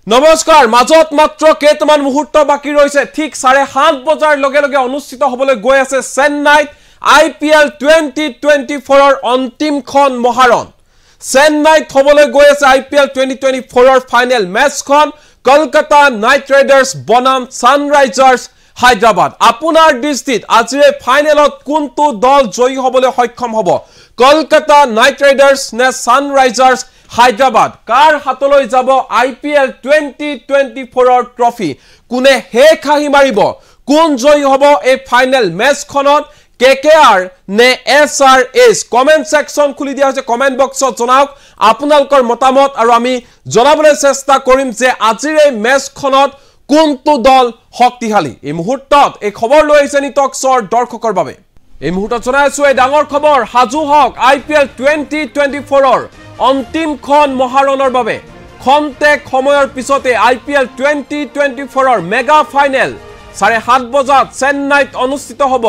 নমস্কাৰ মাজত মাত্ৰ কেইটামান মুহূৰ্ত বাকি ৰৈছে ঠিক 7:30 বজাৰ লগে লগে অনুষ্ঠিত হ'বলৈ গৈ আছে চেন্নাইত IPL 2024 ৰ অন্তিমখন মহাৰণ চেন্নাইত হ'বলৈ গৈ আছে IPL 2024 ৰ ফাইনেল মেচখন কলকাতা নাইট ৰাইডাৰ্ছ বনাম সানৰাইজাৰ্ছ হায়দৰাবাদ আপোনাৰ দৃষ্টিত আজিৰ ফাইনেলত কোনটো দল জয়ী হ'বলৈ সক্ষম হ'ব কলকাতা নাইট ৰাইডাৰ্ছ নে সানৰাইজাৰ্ছ হায়দৰাবাদ কাৰ হাতলৈ যাব IPL 2024 ৰ ট্ৰফি কোনে হে খাহি মাৰিব কোন জয়ী হ'ব এই ফাইনেল মেচখনত KKR নে SRS কমেন্ট সেকশন খুলি দিয়া হৈছে কমেন্ট বক্সত জনাওক আপোনালোকৰ মতামত আৰু আমি জনাবলৈ চেষ্টা কৰিম যে আজিৰ এই মেচখনত কোনটো দল শক্তিশালী এই মুহূৰ্তত এই খবৰ লৈ আহিছে নিটক্সৰ দৰ্শকৰ বাবে এই মুহূৰ্তত জনাইছো এই ডাঙৰ খবৰ হাজু হক IPL 2024 ৰ অন্তিমখন মহাৰণৰ বাবে খন্তেক সময়ৰ পিছতে IPL 2024 ৰ মেগা ফাইনেল 7:30 বজাত চেন্নাইত অনুষ্ঠিত হ'ব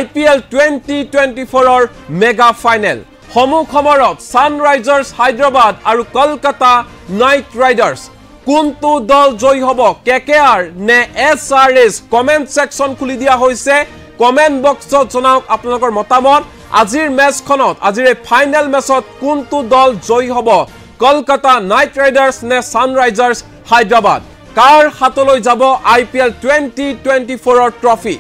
IPL 2024 ৰ মেগা ফাইনেল সমুখ সমৰত সানৰাইজাৰ্ছ হায়দৰাবাদ আৰু কলকাতা নাইট ৰাইডাৰ্ছ কোনটো দল জয়ী হ'ব KKR নে SRS কমেন্ট সেকশন খুলি দিয়া হৈছে কমেন্ট বক্সত জনাওক আপোনালোকৰ মতামত আজিৰ মেচখনত আজিৰ ফাইনেল মেচত কোনটো দল জয়ী হ'ব কলকাতা নাইট ৰাইডাৰ্ছ নে সানৰাইজাৰ্ছ হায়দৰাবাদ কাৰ হাতলৈ যাব IPL 2024 ৰ ট্ৰফি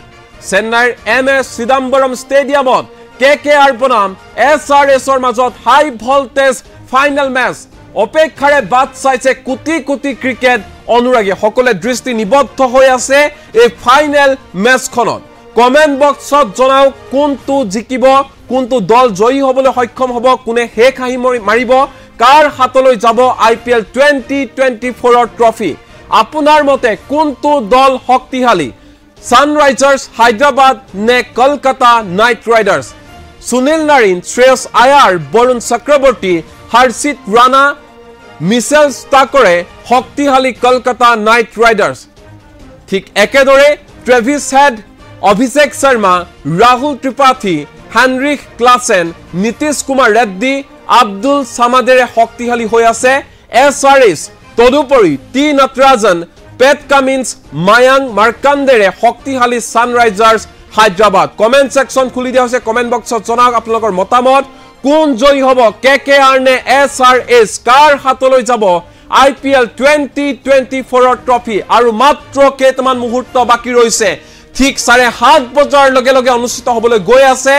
চেন্নাইৰ MS চিদাম্বৰম ষ্টেডিয়ামত KKR বনাম SRS ৰ মাজত হাই ভল্টেজ ফাইনেল মেচ অপেক্ষাৰে বাট চাইছে কোটি কোটি ক্ৰিকেট অনুৰাগী সকলে দৃষ্টি নিবদ্ধ হৈ আছে এই ফাইনেল মেচখনত কমেন্ট বক্সত জনাওক কোনটো জিকিব কোনটো দল জয়ী হ'বলৈ সক্ষম হ'ব কোনে হে খাহি মাৰিব কাৰ হাতলৈ যাব IPL 2024 ৰ ট্ৰফি আপোনাৰ মতে কোনটো দল শক্তিশালী সানৰাইজাৰ্ছ হায়দৰাবাদ নে Kolkata Knight Riders Sunil Narine Shreyas Iyer Varun Chakravarthy Harshit Rana Mitchell ষ্টাকৰে শক্তিশালী কলকাতা নাইট ৰাইডাৰ্ছ ঠিক একেদৰে Travis Head Abhishek Sharma Rahul Tripathi Heinrich Klaasen Nitish Kumar Reddy Abdul সামাদেৰে শক্তিশালী হৈ আছে SRS তদুপৰি T Natarajan Pat Cummins Mayank মাৰ্কাণ্ডেৰে শক্তিশালী সানৰাইজাৰ্ছ হায়দৰাবাদ কমেন্ট সেকশন খুলি দিয়া হৈছে কমেন্ট বক্সত জনাওক আপোনালোকৰ মতামত কোন জয়ী হ'ব KKR নে SRS কাৰ হাতলৈ যাব IPL 2024 ৰ ট্ৰফি আৰু মাত্ৰ কেইটামান মুহূৰ্ত বাকি ৰৈছে ঠিক 7:30 বজাৰ লগে লগে অনুষ্ঠিত হ'বলৈ গৈ আছে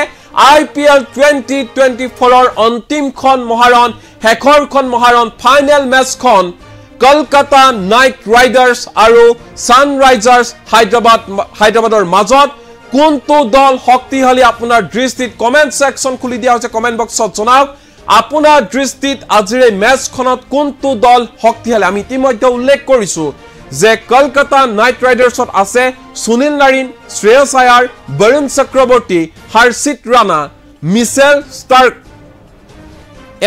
IPL 2024 ৰ অন্তিমখন মহাৰণ হেখৰখন মহাৰণ ফাইনেল মেচখন কলকাতা নাইট ৰাইডাৰ্ছ আৰু সানৰাইজাৰ্ছ হায়দৰাবাদৰ মাজত কোনটো দল শক্তিশালী আপোনাৰ দৃষ্টিত কমেন্ট সেকশন খুলি দিয়া হৈছে কমেন্ট বক্সত জনাওক আপোনাৰ দৃষ্টিত আজিৰ এই মেচখনত কোনটো দল শক্তিশালী আমি ইতিমধ্যে উল্লেখ কৰিছো যে কলকাতা নাইট ৰাইডাৰ্ছত আছে সুনীল নাৰিন শ্ৰেয়স আয়াৰ বৰুণ চক্ৰৱৰ্তী হৰ্ষিত ৰাণা মিচেল ষ্টাৰ্ক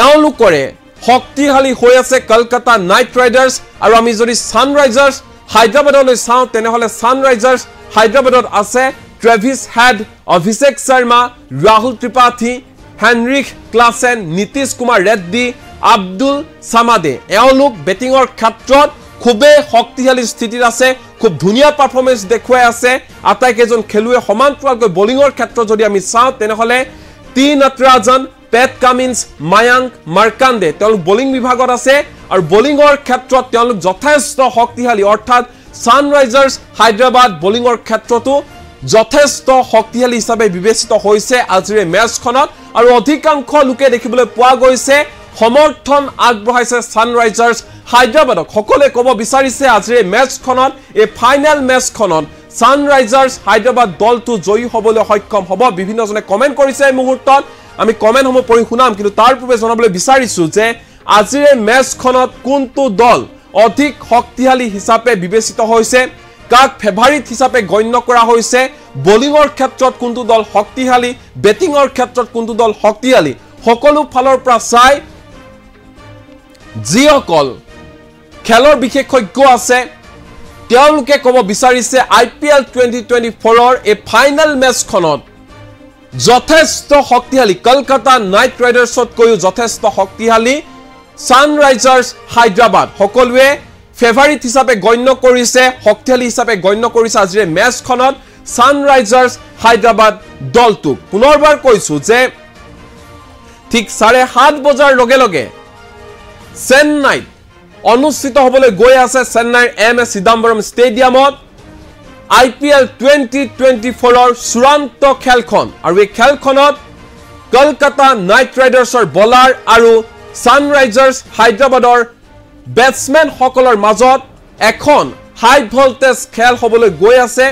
এওঁলোকৰে শক্তিশালী হৈ আছে কলকাতা নাইট ৰাইডাৰ্ছ আৰু আমি যদি সানৰাইজাৰ্ছ হায়দৰাবাদলৈ চাওঁ তেনেহলে সানৰাইজাৰ্ছ হায়দৰাবাদত আছে Travis Head Abhishek Sharma Rahul Tripathi Heinrich Klaasen Nitish Kumar Reddy Abdul সামাদে এওঁলোক বেটিঙৰ ক্ষেত্ৰত খুবেই শক্তিশালী স্থিতিত আছে খুব ধুনীয়া পাৰফৰ্মেন্স দেখুৱাই আছে আটাইকেইজন খেলুৱৈ সমান্তৰালকৈ বলিঙৰ ক্ষেত্ৰত যদি আমি চাওঁ তেনেহলে T Natarajan Pat Cummins Mayank Markande তেওঁলোক বলিং বিভাগত আছে আৰু বলিঙৰ ক্ষেত্ৰত তেওঁলোক যথেষ্ট শক্তিশালী অৰ্থাৎ সানৰাইজাৰ্ছ হায়দৰাবাদ বলিঙৰ ক্ষেত্ৰতো যথেষ্ট শক্তিশালী হিচাপে বিবেচিত হৈছে আজিৰ মেচখনত আৰু অধিকাংশ লোকে দেখিবলৈ পোৱা গৈছে সমৰ্থন আগবঢ়াইছে সানৰাইজাৰ্ছ হায়দৰাবাদক সকলোৱে ক'ব বিচাৰিছে আজিৰ মেচখনত এই ফাইনেল মেচখনত সানৰাইজাৰ্ছ হায়দৰাবাদ দলটো জয়ী হ'বলৈ সক্ষম হ'ব বিভিন্নজনে কমেন্ট কৰিছে এই মুহূৰ্তত আমি কমেন্টসমূহ পঢ়ি শুনাম কিন্তু তাৰ পূৰ্বে জনাবলৈ বিচাৰিছো যে আজিৰ মেচখনত কোনটো দল অধিক শক্তিশালী হিচাপে বিবেচিত হৈছে কাক ফেভাৰিট হিচাপে গণ্য কৰা হৈছে বলিঙৰ ক্ষেত্ৰত কোনটো দল শক্তিশালী বেটিঙৰ ক্ষেত্ৰত কোনটো দল শক্তিশালী সকলো ফালৰ পৰা চাই যিসকল খেলৰ বিশেষজ্ঞ আছে তেওঁলোকে ক'ব বিচাৰিছে IPL 2024 ৰ এই ফাইনেল মেচখনত যথেষ্ট শক্তিশালী কলকাতা নাইট ৰাইডাৰ্ছতকৈও যথেষ্ট শক্তিশালী সানৰাইজাৰ্ছ হায়দৰাবাদ সকলোৱে ফেভাৰিট হিচাপে গণ্য কৰিছে শক্তিশালী হিচাপে গণ্য কৰিছে আজিৰ মেচখনত সানৰাইজাৰ্ছ হায়দৰাবাদ দলটোক পুনৰবাৰ কৈছো যে ঠিক 7:30 বজাৰ লগে লগে চেন্নাইত অনুষ্ঠিত হ'বলৈ গৈ আছে চেন্নাইৰ MS চিদাম্বৰম ষ্টেডিয়ামত IPL 2024 চূড়ান্ত খেলখন আৰু এই খেলখনত কলকাতা নাইট ৰাইডাৰ্ছৰ বলাৰ আৰু সানৰাইজাৰ্ছ হায়দৰাবাদৰ বেটসম্যান সকলৰ মাজত এখন হাই ভল্টেজ খেল হ'বলৈ গৈ আছে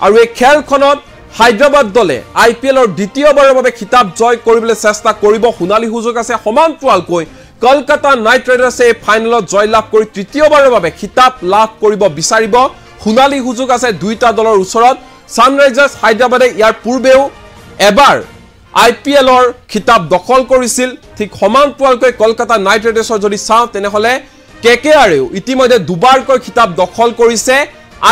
আৰু এই খেলখনত হায়দৰাবাদ দলে IPLৰ দ্বিতীয়বাৰৰ বাবে খিতাপ জয় কৰিবলৈ চেষ্টা কৰিব সোণালী সুযোগ আছে সমান্তৰালকৈ কলকাতা নাইট ৰাইডাৰ্ছে এই ফাইনেলত জয়লাভ কৰি তৃতীয়বাৰৰ বাবে খিতাপ লাভ কৰিব বিচাৰিব সোণালী সুযোগ আছে দুইটা দলৰ ওচৰত সানৰাইজাৰ্ছ হায়দৰাবাদে ইয়াৰ পূৰ্বেও এবাৰ IPLৰ খিতাপ দখল কৰিছিল ঠিক সমান্তৰালকৈ কলকাতা নাইট ৰাইডাৰ্ছৰ যদি চাওঁ তেনেহলে KKRও ইতিমধ্যে দুবাৰকৈ খিতাপ দখল কৰিছে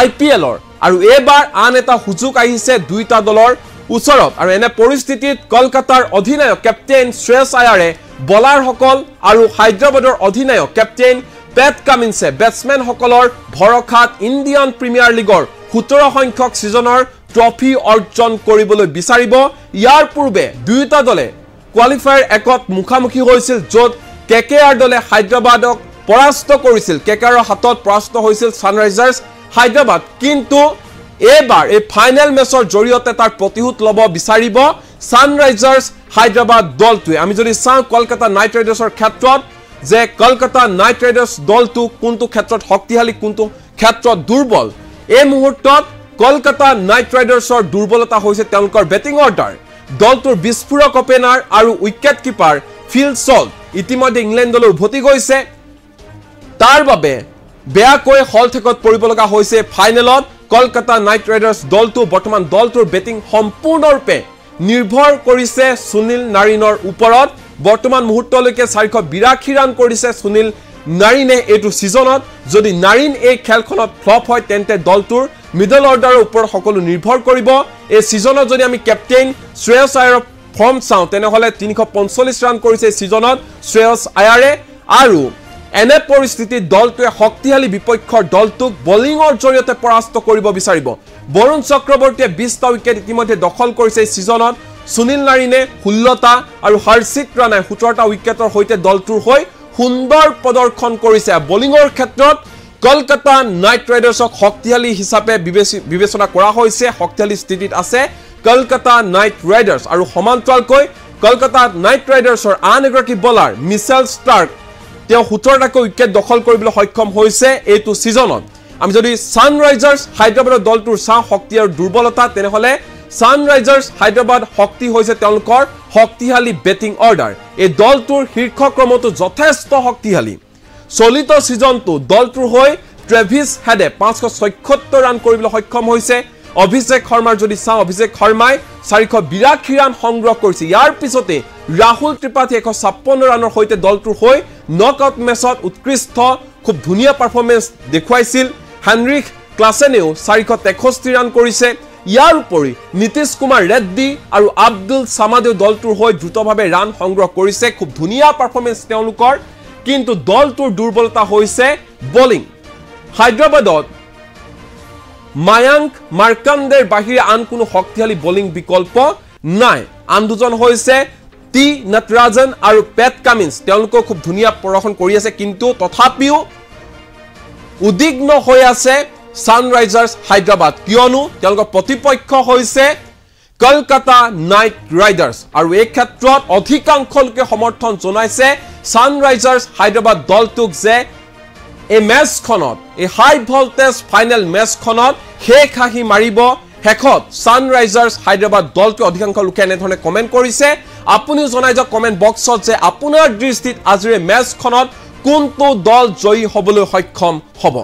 IPLৰ আৰু এবাৰ আন এটা সুযোগ আহিছে দুইটা দলৰ ওচৰত আৰু এনে পৰিস্থিতিত কলকাতাৰ অধিনায়ক কেপ্টেইন শ্ৰেয়স আয়াৰে বলাৰ সকল আৰু হায়দৰাবাদৰ অধিনায়ক কেপ্টেইন পেট কামিন্সে বেটসম্যান সকলৰ ভৰখাত ইণ্ডিয়ান প্ৰিমিয়াৰ লীগৰ 17 সংখ্যক সিজনৰ ট্ৰফি অৰ্জন কৰিবলৈ বিচাৰিব ইয়াৰ পূৰ্বে দুইটা দলে কোৱালিফায়াৰ একত মুখামুখি হৈছিল য'ত KKR দলে হায়দৰাবাদক পৰাস্ত কৰিছিল KKRৰ হাতত পৰাস্ত হৈছিল সানৰাইজাৰ্ছ হায়দৰাবাদ কিন্তু এবাৰ এই ফাইনেল মেচৰ জৰিয়তে তাৰ প্ৰতিশোধ ল'ব বিচাৰিব সানৰাইজাৰ্ছ হায়দৰাবাদ দলটোৱে আমি যদি চাওঁ কলকাতা নাইট ৰাইডাৰ্ছৰ ক্ষেত্ৰত যে কলকাতা নাইট ৰাইডাৰ্ছ দলটো কোনটো ক্ষেত্ৰত শক্তিশালী কোনটো ক্ষেত্ৰত দুৰ্বল এই মুহূৰ্তত কলকাতা নাইট ৰাইডাৰ্ছৰ দুৰ্বলতা হৈছে তেওঁলোকৰ বেটিং অৰ্ডাৰ দলটোৰ বিস্ফোৰক ওপেনাৰ আৰু উইকেট কিপাৰ ফিল সল্ট ইতিমধ্যে ইংলেণ্ডলৈ উভতি গৈছে তাৰ বাবে বেয়াকৈ হলঠেকত পৰিব লগা হৈছে ফাইনেলত কলকাতা নাইট ৰাইডাৰ্ছ দলটো বৰ্তমান দলটোৰ বেটিং সম্পূৰ্ণৰূপে নিৰ্ভৰ কৰিছে সুনীল নাৰিনৰ ওপৰত বৰ্তমান মুহূৰ্তলৈকে 482 ৰান কৰিছে সুনীল নাৰিনে এইটো সিজনত যদি নাৰিন এই খেলখনত ফ্লপ হয় তেন্তে দলটোৰ মিডল অৰ্ডাৰৰ ওপৰত সকলো নিৰ্ভৰ কৰিব এই সিজনত যদি আমি কেপ্টেইন শ্ৰেয়স আয়াৰৰ ফৰ্ম চাওঁ তেনেহলে 345 ৰান কৰিছে সিজনত শ্ৰেয়স আয়াৰে আৰু এনে পৰিস্থিতিত দলটোৱে শক্তিশালী বিপক্ষৰ দলটোক বলিঙৰ জৰিয়তে পৰাস্ত কৰিব বিচাৰিব বৰুণ চক্ৰৱৰ্তীয়ে 20টা উইকেট ইতিমধ্যে দখল কৰিছে এই সিজনত সুনীল নাৰিনে 16টা আৰু হৰ্ষিত ৰাণাই 17টা উইকেটৰ সৈতে দলটোৰ হৈ সুন্দৰ প্ৰদৰ্শন কৰিছে বলিঙৰ ক্ষেত্ৰত কলকাতা নাইট ৰাইডাৰ্ছক শক্তিশালী হিচাপে বিবেচনা কৰা হৈছে শক্তিশালী স্থিতিত আছে কলকাতা নাইট ৰাইডাৰ্ছ আৰু সমান্তৰালকৈ কলকাতা নাইট ৰাইডাৰ্ছৰ আন এগৰাকী বলাৰ মিচেল ষ্টাৰ্ক তেওঁ 17টাকৈ উইকেট দখল কৰিবলৈ সক্ষম হৈছে এইটো সিজনত আমি যদি সানৰাইজাৰ্ছ হায়দৰাবাদৰ দলটোৰ চাওঁ শক্তি আৰু দুৰ্বলতা তেনেহলে সানৰাইজাৰ্ছ হায়দৰাবাদ শক্তি হৈছে তেওঁলোকৰ শক্তিশালী বেটিং অৰ্ডাৰ এই দলটোৰ শীৰ্ষক্ৰমটো যথেষ্ট শক্তিশালী চলিত সিজনটো দলটোৰ হৈ ট্ৰেভিছ হেডে 576 ৰান কৰিবলৈ সক্ষম হৈছে অভিষেক শৰ্মাৰ যদি চাওঁ অভিষেক শৰ্মাই 482 ৰান সংগ্ৰহ কৰিছে ইয়াৰ পিছতে ৰাহুল ত্ৰিপাঠী 156 ৰানৰ সৈতে দলটোৰ হৈ নকআউট মেচত উৎকৃষ্ট খুব ধুনীয়া পাৰফৰমেন্স দেখুৱাইছিল হেনৰিক ক্লাছেনেও 463 ৰান কৰিছে ইয়াৰ উপৰি নীতিশ কুমাৰ ৰেড্ডি আৰু আব্দুল সামাদেও দলটোৰ হৈ দ্ৰুতভাৱে ৰান সংগ্ৰহ কৰিছে খুব ধুনীয়া পাৰফৰমেন্স তেওঁলোকৰ কিন্তু দলটোৰ দুৰ্বলতা হৈছে বলিং হায়দৰাবাদত মায়াংক মাৰ্কাণ্ডেৰ বাহিৰে আন কোনো শক্তিশালী বলিং বিকল্প নাই আন দুজন হৈছে টি নটৰাজন আৰু পেট কামিন্স তেওঁলোকে খুব ধুনীয়া প্ৰদৰ্শন কৰি আছে কিন্তু তথাপিও উদ্বিগ্ন হৈ আছে সানৰাইজাৰ্ছ হায়দৰাবাদ কিয়নো তেওঁলোকৰ প্ৰতিপক্ষ হৈছে কলকাতা নাইট ৰাইডাৰ্ছ আৰু এই ক্ষেত্ৰত অধিকাংশ লোকে সমৰ্থন জনাইছে সানৰাইজাৰ্ছ হায়দৰাবাদ দলটোক যে এই মেচখনত এই হাই ভল্টেজ ফাইনেল মেচখনত শেষ হাঁহি মাৰিব শেষত সানৰাইজাৰ্ছ হায়দৰাবাদ দলটো অধিকাংশ লোকে এনেধৰণে কমেন্ট কৰিছে আপুনিও জনাই যাওক কমেন্ট বক্সত যে আপোনাৰ দৃষ্টিত আজিৰ মেচখনত কোনটো দল জয়ী হ'বলৈ সক্ষম হ'ব